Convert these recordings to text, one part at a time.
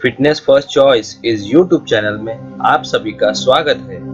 Fitness first choice इस YouTube channel में आप सभी का स्वागत है।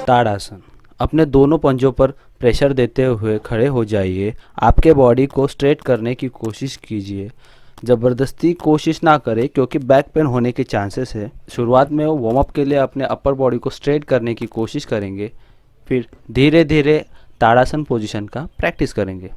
ताड़ासन। अपने दोनों पंजों पर प्रेशर देते हुए खड़े हो जाइए। आपके बॉडी को स्ट्रेट करने की कोशिश कीजिए। ज़बरदस्ती कोशिश ना करें क्योंकि बैक पेन होने के चांसेस है। शुरुआत में वार्म अप के लिए अपने अपर बॉडी को स्ट्रेट करने की कोशिश करेंगे, फिर धीरे धीरे ताड़ासन पोजीशन का प्रैक्टिस करेंगे।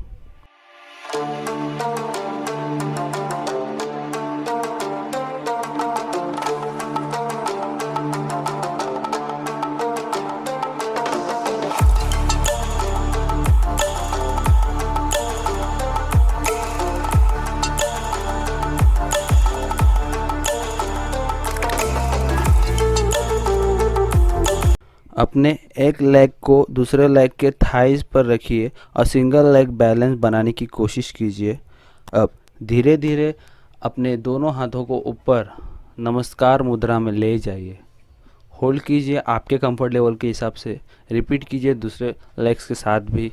अपने एक लेग को दूसरे लेग के थाइज पर रखिए और सिंगल लेग बैलेंस बनाने की कोशिश कीजिए। अब धीरे धीरे अपने दोनों हाथों को ऊपर नमस्कार मुद्रा में ले जाइए। होल्ड कीजिए आपके कंफर्ट लेवल के हिसाब से। रिपीट कीजिए दूसरे लेग्स के साथ भी।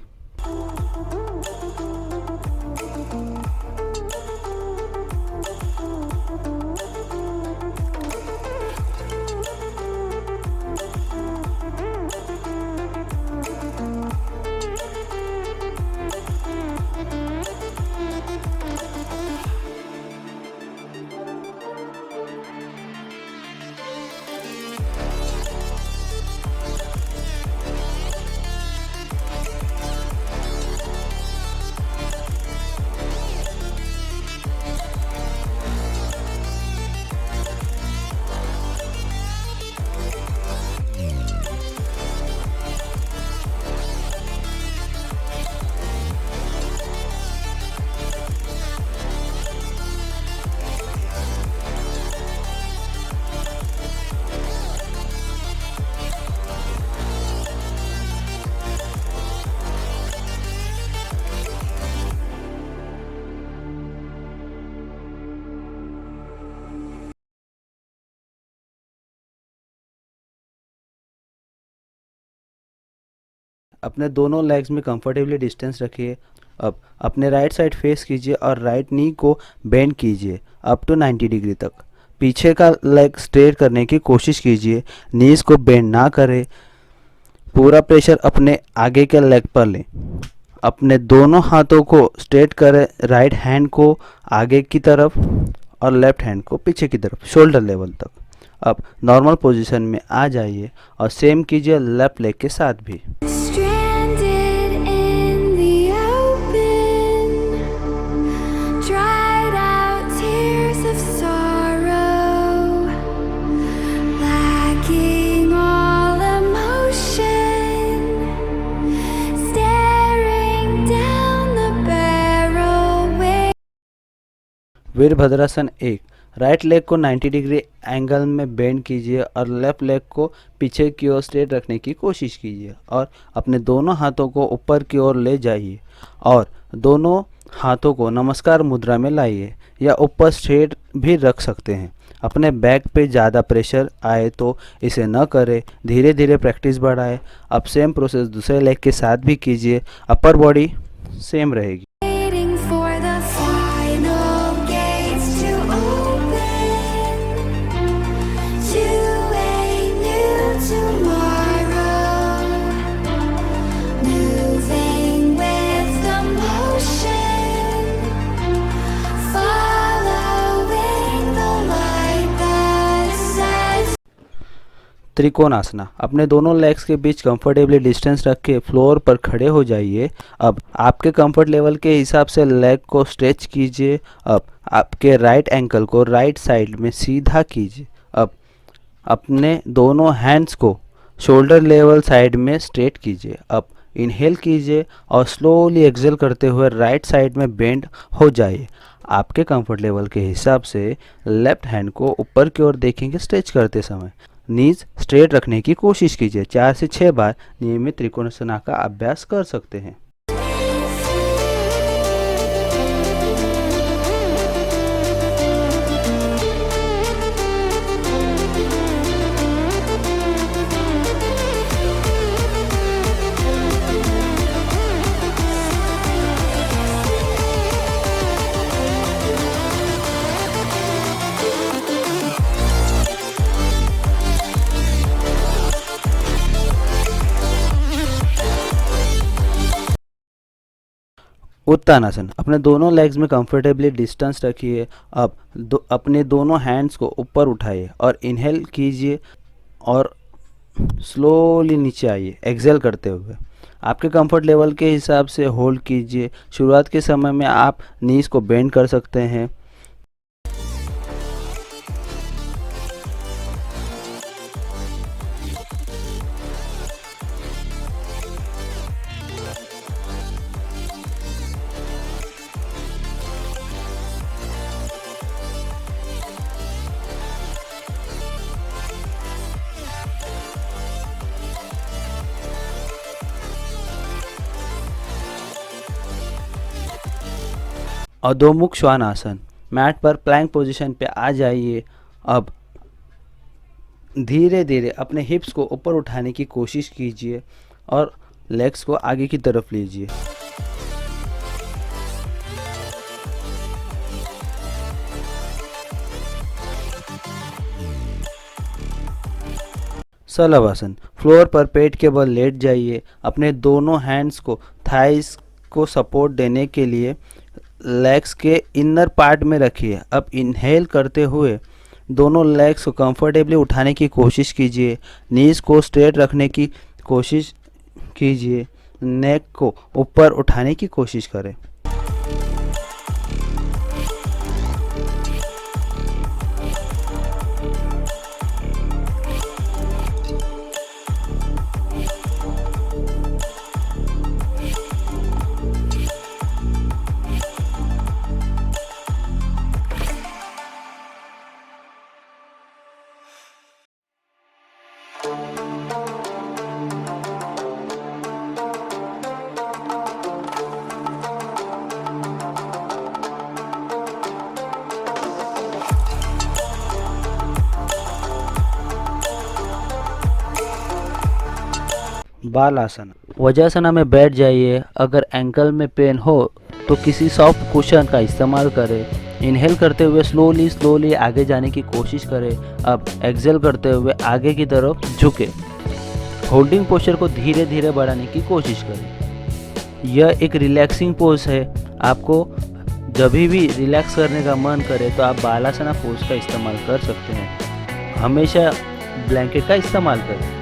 अपने दोनों लेग्स में कंफर्टेबली डिस्टेंस रखिए। अब अपने राइट साइड फेस कीजिए और राइट नी को बेंड कीजिए अप टू 90 डिग्री तक। पीछे का लेग स्ट्रेट करने की कोशिश कीजिए। नीज को बेंड ना करें। पूरा प्रेशर अपने आगे के लेग पर लें। अपने दोनों हाथों को स्ट्रेट करें। राइट हैंड को आगे की तरफ और लेफ्ट हैंड को पीछे की तरफ शोल्डर लेवल तक। अब नॉर्मल पोजीशन में आ जाइए और सेम कीजिए लेफ्ट लेग के साथ भी। Stranded in the open, dried out tears of sorrow, lacking all emotion, staring down the barrel way. Virabhadrasana 1। Right leg को 90 डिग्री एंगल में बेंड कीजिए और लेफ्ट लेग को पीछे की ओर स्ट्रेट रखने की कोशिश कीजिए और अपने दोनों हाथों को ऊपर की ओर ले जाइए और दोनों हाथों को नमस्कार मुद्रा में लाइए या ऊपर स्ट्रेट भी रख सकते हैं। अपने बैक पे ज़्यादा प्रेशर आए तो इसे न करें। धीरे धीरे प्रैक्टिस बढ़ाएं। अब सेम प्रोसेस दूसरे लेग के साथ भी कीजिए। अपर बॉडी सेम रहेगी। Waiting for the final त्रिकोणासना। अपने दोनों लेग्स के बीच कंफर्टेबली डिस्टेंस रख के फ्लोर पर खड़े हो जाइए। अब आपके कंफर्ट लेवल के हिसाब से लेग को स्ट्रेच कीजिए। अब आपके राइट एंकल को राइट साइड में सीधा कीजिए। अब अपने दोनों हैंड्स को शोल्डर लेवल साइड में स्ट्रेट कीजिए। अब इनहेल कीजिए और स्लोली एक्सेल करते हुए राइट साइड में बेंड हो जाइए। आपके कंफर्ट लेवल के हिसाब से लेफ्ट हैंड को ऊपर की ओर देखेंगे स्ट्रेच करते समय। नीज स्ट्रेट रखने की कोशिश कीजिए। 4 से 6 बार नियमित त्रिकोणासना का अभ्यास कर सकते हैं। उत्तानासन। अपने दोनों लेग्स में कंफर्टेबली डिस्टेंस रखिए। अब अपने दोनों हैंड्स को ऊपर उठाइए और इनहेल कीजिए और स्लोली नीचे आइए एक्सेल करते हुए। आपके कंफर्ट लेवल के हिसाब से होल्ड कीजिए। शुरुआत के समय में आप नीज को बेंड कर सकते हैं। अधोमुख श्वान आसन। मैट पर प्लैंक पोजीशन पे आ जाइए। अब धीरे धीरे अपने हिप्स को ऊपर उठाने की कोशिश कीजिए और लेग्स को आगे की तरफ लीजिए। सलवासन। फ्लोर पर पेट के बल लेट जाइए। अपने दोनों हैंड्स को थाइस को सपोर्ट देने के लिए लेग्स के इनर पार्ट में रखिए। अब इनहेल करते हुए दोनों लेग्स को कंफर्टेबली उठाने की कोशिश कीजिए। नीज को स्ट्रेट रखने की कोशिश कीजिए। नेक को ऊपर उठाने की कोशिश करें। बालासन। वज्रासना में बैठ जाइए। अगर एंकल में पेन हो तो किसी सॉफ्ट कुशन का इस्तेमाल करें। इनहेल करते हुए स्लोली स्लोली आगे जाने की कोशिश करें। अब एक्सेल करते हुए आगे की तरफ झुके। होल्डिंग पोस्चर को धीरे धीरे बढ़ाने की कोशिश करें। यह एक रिलैक्सिंग पोज है। आपको जब भी रिलैक्स करने का मन करे तो आप बालासना पोज का इस्तेमाल कर सकते हैं। हमेशा ब्लैंकेट का इस्तेमाल करें।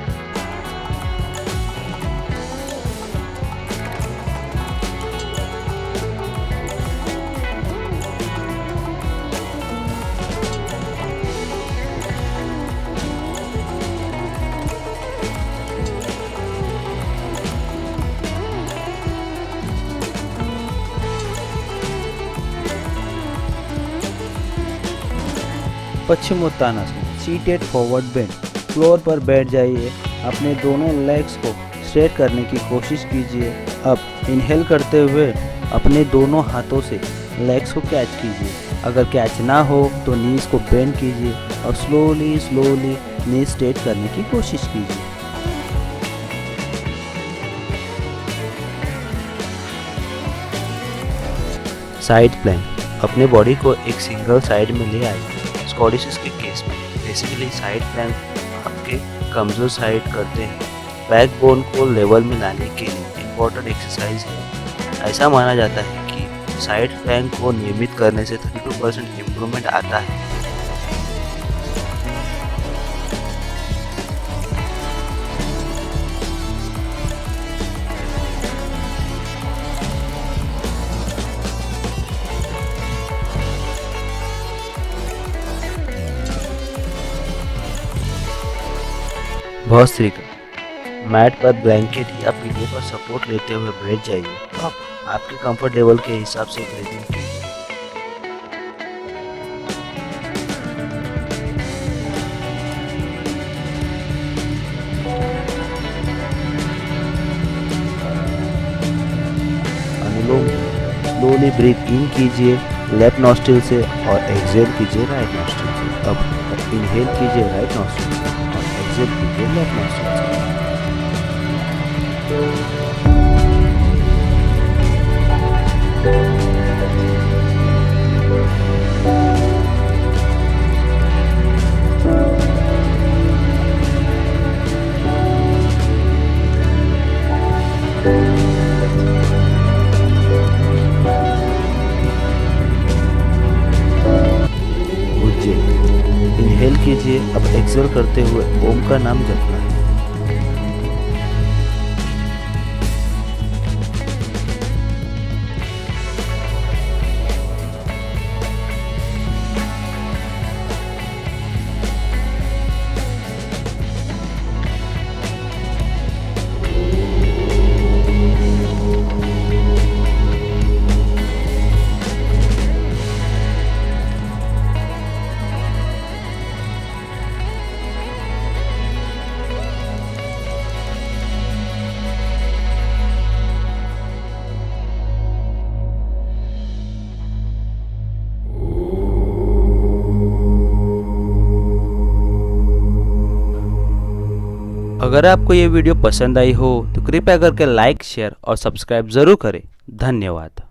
Paschimottanasana. Seated forward bend. Floor पर बैठ जाइए। अपने दोनों लेग्स को स्ट्रेट करने की कोशिश कीजिए। अब इनहेल करते हुए अपने दोनों हाथों से लेग्स को कैच कीजिए। अगर कैच ना हो तो नीज को बेंड कीजिए और स्लोली स्लोली नीज स्ट्रेट करने की कोशिश कीजिए। Side plank. अपने बॉडी को एक सिंगल साइड में ले आइए। स्कॉटिशेस के केस में बेसिकली साइड प्लैंक आपके कमजोर साइड करते हैं। बैकबोन को लेवल में लाने के लिए इम्पोर्टेंट एक्सरसाइज है। ऐसा माना जाता है कि साइड प्लैंक को नियमित करने से 32% इम्प्रूवमेंट आता है। भस्त्रिका। मैट पर ब्लैंकेट या पिलो पर सपोर्ट लेते हुए बैठ जाइए। अब आपके कंफर्ट लेवल के हिसाब से ब्रीदिंग कीजिए। अनुलोम स्लोली ब्रीथ इन कीजिए लेफ्ट नॉस्ट्रिल से और एक्सहेल कीजिए राइट नॉस्ट्रिल से। अब इनहेल कीजिए राइट नॉस्ट्रिल से और एक्सहेल कीजिए लेफ्ट नॉस्ट्रिल से। इनहेल कीजिए। अब एक्सहेल करते हुए ओम का नाम जपना है। अगर आपको ये वीडियो पसंद आई हो तो कृपया करके लाइक, शेयर और सब्सक्राइब ज़रूर करें। धन्यवाद।